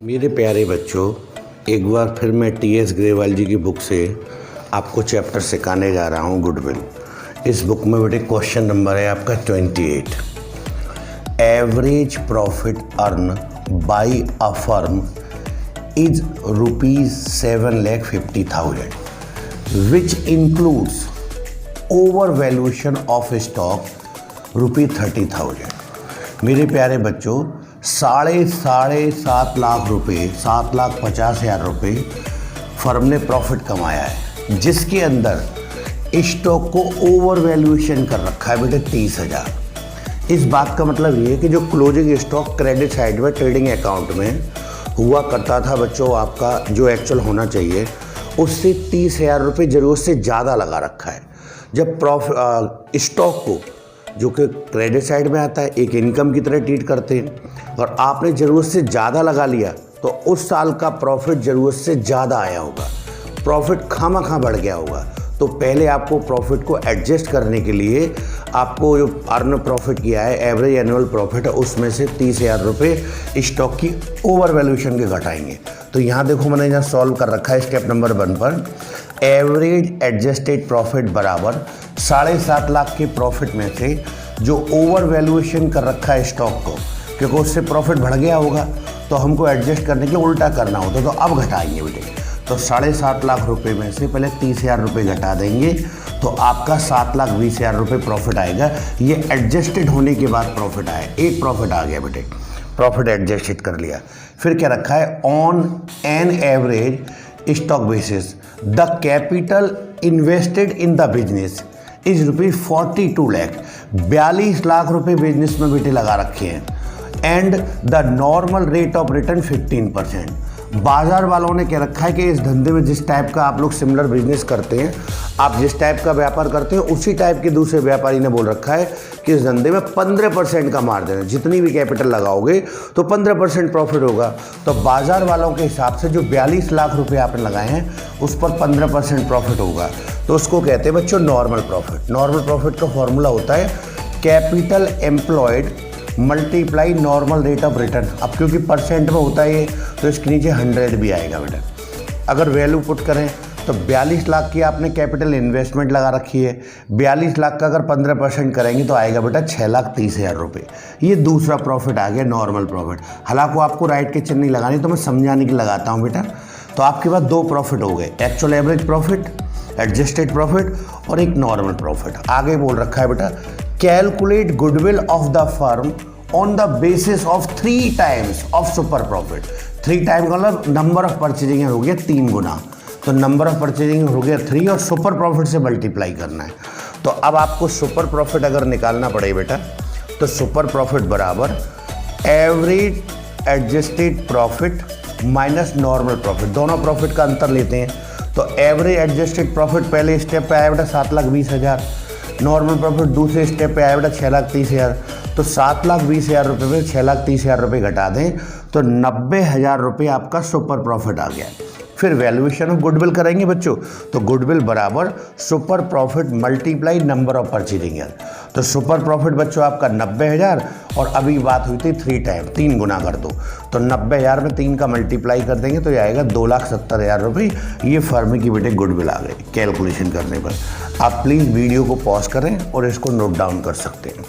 मेरे प्यारे बच्चों, एक बार फिर मैं टी.एस. ग्रेवाल जी की बुक से आपको चैप्टर सिखाने जा रहा हूँ गुडविल। इस बुक में बेटे क्वेश्चन नंबर है आपका 28। Average profit earn by a firm is ₹7,50,000 which includes over valuation of stock ₹30,000। मेरे प्यारे बच्चों, साढ़े सात लाख रुपये, 7,50,000 रुपये फर्म ने प्रॉफिट कमाया है, जिसके अंदर स्टॉक को ओवर वैल्यूएशन कर रखा है बेटे 30,000। इस बात का मतलब ये है कि जो क्लोजिंग स्टॉक क्रेडिट साइड में ट्रेडिंग अकाउंट में हुआ करता था बच्चों, आपका जो एक्चुअल होना चाहिए उससे 30,000 रुपये ज़रूरत से ज़्यादा लगा रखा है। जब स्टॉक को जो कि क्रेडिट साइड में आता है एक इनकम की तरह ट्रीट करते हैं, और आपने ज़रूरत से ज़्यादा लगा लिया तो उस साल का प्रॉफिट ज़रूरत से ज़्यादा आया होगा, प्रॉफिट खामा बढ़ गया होगा। तो पहले आपको प्रॉफिट को एडजस्ट करने के लिए आपको जो अर्न प्रॉफिट किया है, एवरेज एनुअल प्रॉफिट है, उसमें से 30,000 रुपये स्टॉक की ओवर वैल्यूएशन के घटाएंगे। तो यहाँ देखो मैंने यहाँ सॉल्व कर रखा है स्टेप नंबर 1 पर। एवरेज एडजस्टेड प्रॉफिट बराबर 7.5 लाख के प्रॉफिट में से जो ओवर वैल्यूएशन कर रखा है स्टॉक को, क्योंकि उससे प्रॉफिट बढ़ गया होगा तो हमको एडजस्ट करने के लिए उल्टा करना होता, तो अब घटाएंगे बेटे। तो 7.5 लाख रुपए में से पहले 30,000 रुपये घटा देंगे तो आपका 7,20,000 रुपये प्रॉफिट आएगा। ये एडजस्टेड होने के बाद प्रॉफिट आया, एक प्रॉफिट आ गया बेटे, प्रॉफिट एडजस्टेड कर लिया। फिर क्या रखा है, on an average stock basis the capital invested in the business is ₹42 lakh. 42 lakh रुपए बिजनेस में बेटे लगा रखे हैं, and the normal rate of return 15%। बाजार वालों ने क्या रखा है कि इस धंधे में जिस टाइप का आप लोग सिमिलर बिजनेस करते हैं, आप जिस टाइप का व्यापार करते हैं उसी टाइप के दूसरे व्यापारी ने बोल रखा है कि इस धंधे में 15% का मार्जिन है, जितनी भी कैपिटल लगाओगे तो 15% प्रॉफिट होगा। तो बाजार वालों के हिसाब से जो 42 लाख रुपए आपने लगाए हैं उस पर 15% प्रॉफिट होगा, तो उसको कहते हैं बच्चों नॉर्मल प्रॉफिट। नॉर्मल प्रॉफिट का फॉर्मूला होता है capital employed multiply normal rate of return. अब क्योंकि परसेंट में होता है ये, तो इसके नीचे 100 भी आएगा बेटा। अगर वैल्यू पुट करें तो 42 लाख की आपने कैपिटल इन्वेस्टमेंट लगा रखी है, 42 लाख का अगर 15% करेंगे तो आएगा बेटा 6,30,000 रुपये। ये दूसरा प्रॉफिट आ गया, नॉर्मल प्रॉफिट। हालांकि आपको राइट के चिन्ह नहीं लगानी, तो मैं समझाने की लगाता हूँ बेटा। तो आपके पास 2 प्रॉफिट हो गए, actual average profit, adjusted profit, और एक नॉर्मल प्रॉफिट। आगे बोल रखा है बेटा calculate goodwill of the firm on the basis of 3 times of super profit. 3 time का मतलब नंबर ऑफ परचेजिंग हो गया 3 गुना, तो नंबर ऑफ परचेजिंग हो गया 3 और सुपर प्रॉफिट से मल्टीप्लाई करना है। तो अब आपको सुपर प्रॉफिट अगर निकालना पड़े बेटा, तो सुपर प्रॉफिट बराबर average adjusted profit minus normal profit, दोनों प्रॉफिट का अंतर लेते हैं। तो एवरेज एडजस्टेड प्रॉफिट पहले स्टेप पे आया बेटा 7,20,000, नॉर्मल प्रॉफिट दूसरे स्टेप पे आया बेटा 6,30,000। तो 7,20,000 रुपये में 6,30,000 रुपये घटा दें तो 90,000 रुपये आपका सुपर प्रॉफिट आ गया। फिर वैल्यूएशन ऑफ गुडविल करेंगे बच्चों, तो गुडविल बराबर super profit multiply number of purchasing year. तो सुपर प्रॉफिट बच्चों आपका 90,000, और अभी बात हुई थी 3 टाइम, 3 गुना कर दो, तो 90,000 में 3 का मल्टीप्लाई कर देंगे तो ये आएगा 2,70,000 रुपये। ये फर्म की बेटे गुडविल आ गई कैलकुलेशन करने पर। आप प्लीज़ वीडियो को पॉज करें और इसको नोट डाउन कर सकते हैं।